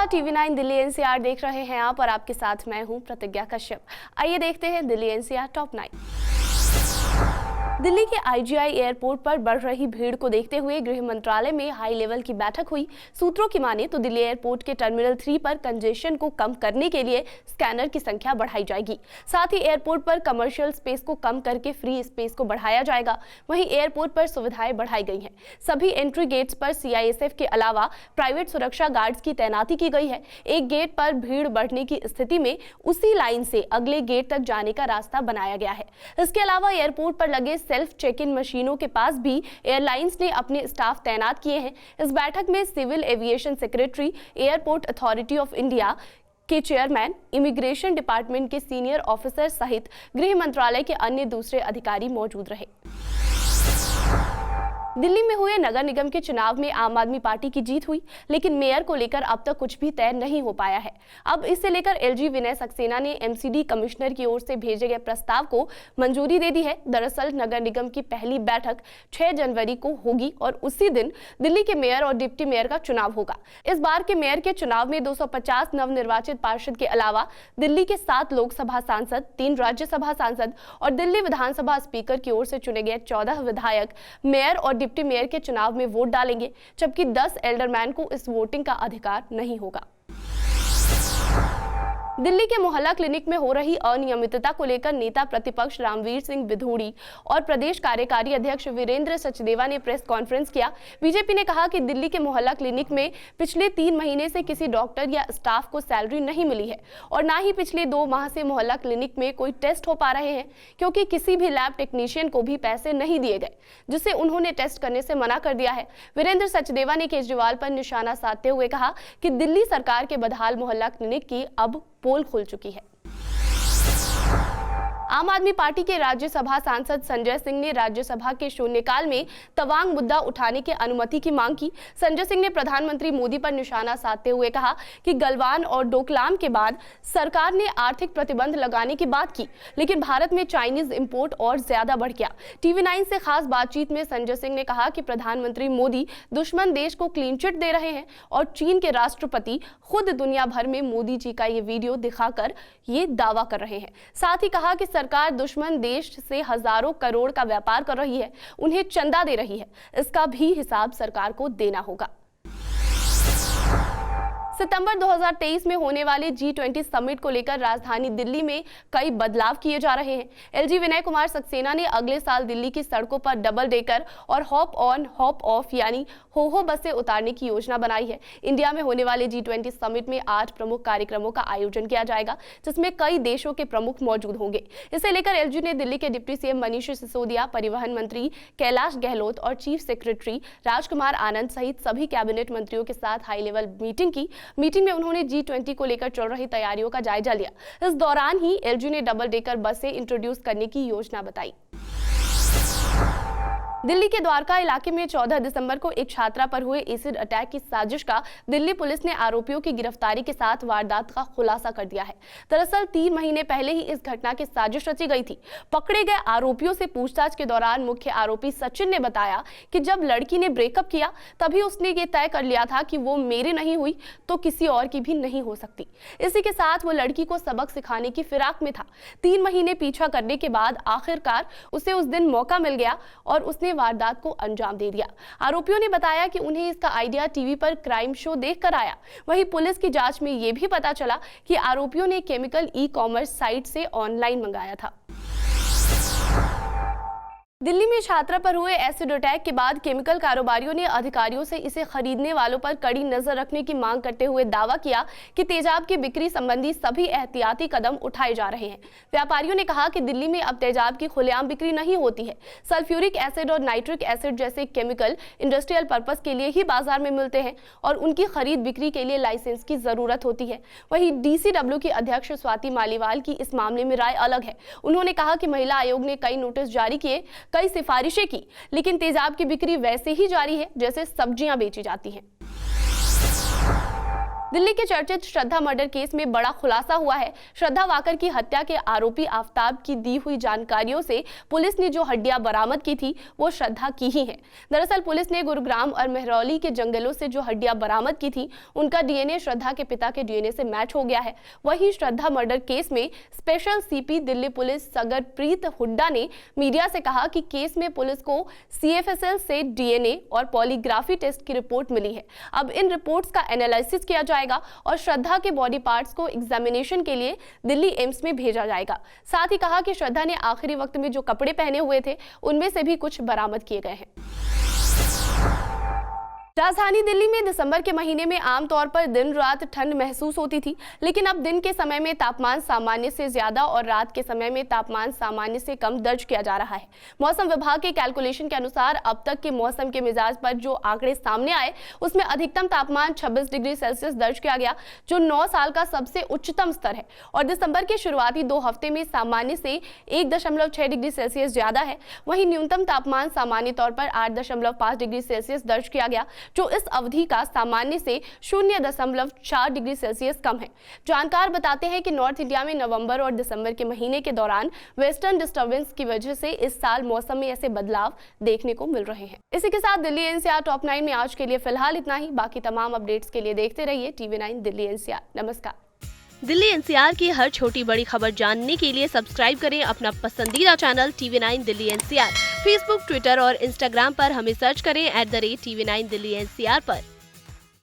TV9 Delhi NCR देख रहे हैं आप और आपके साथ मैं हूं प्रतिज्ञा कश्यप। आइए देखते हैं दिल्ली एनसीआर टॉप 9। दिल्ली के आईजीआई एयरपोर्ट पर बढ़ रही भीड़ को देखते हुए गृह मंत्रालय में हाई लेवल की बैठक हुई। सूत्रों की माने तो दिल्ली एयरपोर्ट के टर्मिनल 3 पर कंजेशन को कम करने के लिए स्कैनर की संख्या बढ़ाई जाएगी। साथ ही एयरपोर्ट पर कमर्शियल स्पेस को कम करके फ्री स्पेस को बढ़ाया जाएगा। वहीं एयरपोर्ट पर सुविधाएं बढ़ाई गई हैं। सभी एंट्री गेट्स पर सीआईएसएफ के अलावा प्राइवेट सुरक्षा गार्ड्स की तैनाती की गई है। एक गेट पर भीड़ बढ़ने की स्थिति में उसी लाइन से अगले गेट तक जाने का रास्ता बनाया गया है। इसके अलावा एयरपोर्ट पर लगे सेल्फ चेक इन मशीनों के पास भी एयरलाइंस ने अपने स्टाफ तैनात किए हैं। इस बैठक में civil aviation secretary, airport authority of India के चेयरमैन, इमिग्रेशन डिपार्टमेंट के सीनियर ऑफिसर सहित गृह मंत्रालय के अन्य दूसरे अधिकारी मौजूद रहे। दिल्ली में हुए नगर निगम के चुनाव में आम आदमी पार्टी की जीत हुई, लेकिन मेयर को लेकर अब तक कुछ भी तय नहीं हो पाया है। अब इसे लेकर एलजी विनय सक्सेना ने एमसीडी कमिश्नर की ओर से भेजे गए प्रस्ताव को मंजूरी दे दी है। दरअसल नगर निगम की पहली बैठक 6 जनवरी को होगी और उसी दिन दिल्ली के मेयर और डिप्टी मेयर का चुनाव होगा। इस बार के मेयर के चुनाव में 250 नवनिर्वाचित पार्षद के अलावा दिल्ली के 7 लोकसभा सांसद, 3 राज्यसभा सांसद और दिल्ली विधानसभा स्पीकर की ओर से चुने गए 14 विधायक मेयर और डिप्टी मेयर के चुनाव में वोट डालेंगे, जबकि 10 एल्डरमैन को इस वोटिंग का अधिकार नहीं होगा। दिल्ली के मोहल्ला क्लिनिक में हो रही अनियमितता को लेकर नेता प्रतिपक्ष रामवीर सिंह बिधूड़ी और प्रदेश कार्यकारी अध्यक्ष वीरेंद्र सचदेवा ने प्रेस कॉन्फ्रेंस किया। बीजेपी ने कहा कि दिल्ली के मोहल्ला क्लिनिक में पिछले 3 महीने से किसी डॉक्टर या स्टाफ को सैलरी नहीं मिली है और ना ही पिछले 2 माह से मोहल्ला क्लिनिक में कोई टेस्ट हो पा रहे हैं, क्योंकि किसी भी लैब टेक्नीशियन को भी पैसे नहीं दिए गए, जिससे उन्होंने टेस्ट करने से मना कर दिया है। वीरेंद्र सचदेवा ने केजरीवाल पर निशाना साधते हुए कहा कि दिल्ली सरकार के बदहाल मोहल्ला क्लिनिक की अब पोल खुल चुकी है। आम आदमी पार्टी के राज्यसभा सांसद संजय सिंह ने राज्यसभा के शून्यकाल में तवांग मुद्दा उठाने की अनुमति की मांग की। संजय सिंह ने प्रधानमंत्री मोदी पर निशाना साधते हुए कहा कि गलवान और डोकलाम के बाद सरकार ने आर्थिक प्रतिबंध लगाने की बात की, लेकिन भारत में चाइनीज इंपोर्ट और ज्यादा बढ़ गया। TV9 से खास बातचीत में संजय सिंह ने कहा कि प्रधानमंत्री मोदी दुश्मन देश को क्लीन चिट दे रहे हैं और चीन के राष्ट्रपति खुद दुनिया भर में मोदी जी का ये वीडियो दिखाकर ये दावा कर रहे हैं। साथ ही कहा कि सरकार दुश्मन देश से हजारों करोड़ का व्यापार कर रही है, उन्हें चंदा दे रही है, इसका भी हिसाब सरकार को देना होगा। सितंबर 2023 में होने वाले G20 समिट को लेकर राजधानी दिल्ली में कई बदलाव किए जा रहे हैं। एलजी विनय कुमार सक्सेना ने अगले साल दिल्ली की सड़कों पर डबल डेकर और हॉप ऑन हॉप ऑफ यानी हो बसें उतारने की योजना बनाई है। इंडिया में होने वाले G20 समिट में 8 प्रमुख कार्यक्रमों का आयोजन किया जाएगा, जिसमें कई देशों के प्रमुख मौजूद होंगे। इसे लेकर एलजी ने दिल्ली के डिप्टी सीएम मनीष सिसोदिया, परिवहन मंत्री कैलाश गहलोत और चीफ सेक्रेटरी राजकुमार आनंद सहित सभी कैबिनेट मंत्रियों के साथ हाई लेवल मीटिंग की। मीटिंग में उन्होंने G20 को लेकर चल रही तैयारियों का जायजा लिया। इस दौरान ही एलजी ने डबल डेकर बसें इंट्रोड्यूस करने की योजना बताई। दिल्ली के द्वारका इलाके में 14 दिसंबर को एक छात्रा पर हुए एसिड अटैक की साजिश का दिल्ली पुलिस ने आरोपियों की गिरफ्तारी के साथ वारदात का खुलासा कर दिया है। दरअसल 3 महीने पहले ही इस घटना की साजिश रची गई थी। पकड़े गए आरोपियों से पूछताछ के दौरान मुख्य आरोपी सचिन ने बताया कि जब लड़की ने ब्रेकअप किया तभी उसने ये तय कर लिया था कि वो मेरी नहीं हुई तो किसी और की भी नहीं हो सकती। इसी के साथ वो लड़की को सबक सिखाने की फिराक में था। 3 महीने पीछा करने के बाद आखिरकार उसे उस दिन मौका मिल गया और उसने वारदात को अंजाम दे दिया। आरोपियों ने बताया कि उन्हें इसका आइडिया टीवी पर क्राइम शो देखकर आया। वहीं पुलिस की जांच में यह भी पता चला कि आरोपियों ने केमिकल ई-कॉमर्स साइट से ऑनलाइन मंगाया था। दिल्ली में छात्रा पर हुए एसिड अटैक के बाद केमिकल कारोबारियों ने अधिकारियों से इसे खरीदने वालों पर कड़ी नजर रखने की मांग करते हुए दावा किया कि तेजाब की बिक्री संबंधी सभी एहतियाती कदम उठाए जा रहे हैं। व्यापारियों ने कहा कि दिल्ली में अब तेजाब की खुलेआम बिक्री नहीं होती है। सल्फ्यूरिक एसिड और नाइट्रिक एसिड जैसे केमिकल इंडस्ट्रियल पर्पस के लिए ही बाजार में मिलते हैं और उनकी खरीद बिक्री के लिए लाइसेंस की जरूरत होती है। वहीं DCW की अध्यक्ष स्वाति मालीवाल की इस मामले में राय अलग है। उन्होंने कहा कि महिला आयोग ने कई नोटिस जारी किए, कई सिफारिशें की, लेकिन तेजाब की बिक्री वैसे ही जारी है जैसे सब्जियां बेची जाती हैं। दिल्ली के चर्चित श्रद्धा मर्डर केस में बड़ा खुलासा हुआ है। श्रद्धा वाकर की हत्या के आरोपी आफताब की दी हुई जानकारियों से पुलिस ने जो हड्डियां बरामद की थी वो श्रद्धा की ही हैं। दरअसल पुलिस ने गुरुग्राम और मेहरौली के जंगलों से जो हड्डियां बरामद की थी उनका डीएनए श्रद्धा के पिता के डीएनए से मैच हो गया है। वहीं श्रद्धा मर्डर केस में special CP Delhi police Sagarpreet Hooda ने मीडिया से कहा कि केस में पुलिस को CFSL से डीएनए और पॉलीग्राफी टेस्ट की रिपोर्ट मिली है। अब इन रिपोर्ट्स का एनालिसिस किया जाएगा और श्रद्धा के बॉडी पार्ट्स को एग्जामिनेशन के लिए दिल्ली एम्स में भेजा जाएगा। साथ ही कहा कि श्रद्धा ने आखिरी वक्त में जो कपड़े पहने हुए थे उनमें से भी कुछ बरामद किए गए हैं। राजधानी दिल्ली में दिसंबर के महीने में आमतौर पर दिन रात ठंड महसूस होती थी, लेकिन अब दिन के समय में तापमान सामान्य से ज्यादा और रात के समय में तापमान सामान्य से कम दर्ज किया जा रहा है। मौसम विभाग के कैलकुलेशन के अनुसार अब तक के मौसम के मिजाज पर जो आंकड़े सामने आए उसमें अधिकतम तापमान 26 डिग्री सेल्सियस दर्ज किया गया, जो 9 साल का सबसे उच्चतम स्तर है और दिसंबर के शुरुआती 2 हफ्ते में सामान्य से 1.6 डिग्री सेल्सियस ज्यादा है। वहीं न्यूनतम तापमान सामान्य तौर पर 8.5 डिग्री सेल्सियस दर्ज किया गया, जो इस अवधि का सामान्य से 0.4 डिग्री सेल्सियस कम है। जानकार बताते हैं कि नॉर्थ इंडिया में नवंबर और दिसंबर के महीने के दौरान वेस्टर्न डिस्टर्बेंस की वजह से इस साल मौसम में ऐसे बदलाव देखने को मिल रहे हैं। इसी के साथ दिल्ली एनसीआर टॉप 9 में आज के लिए फिलहाल इतना ही। बाकी तमाम अपडेट्स के लिए देखते रहिए TV9 दिल्ली एनसीआर। नमस्कार। दिल्ली एनसीआर की हर छोटी बड़ी खबर जानने के लिए सब्सक्राइब करें अपना पसंदीदा channel TV9 Delhi NCR. Facebook, Twitter और इंस्टाग्राम पर हमें सर्च करें @TV9 दिल्ली एनसीआर पर।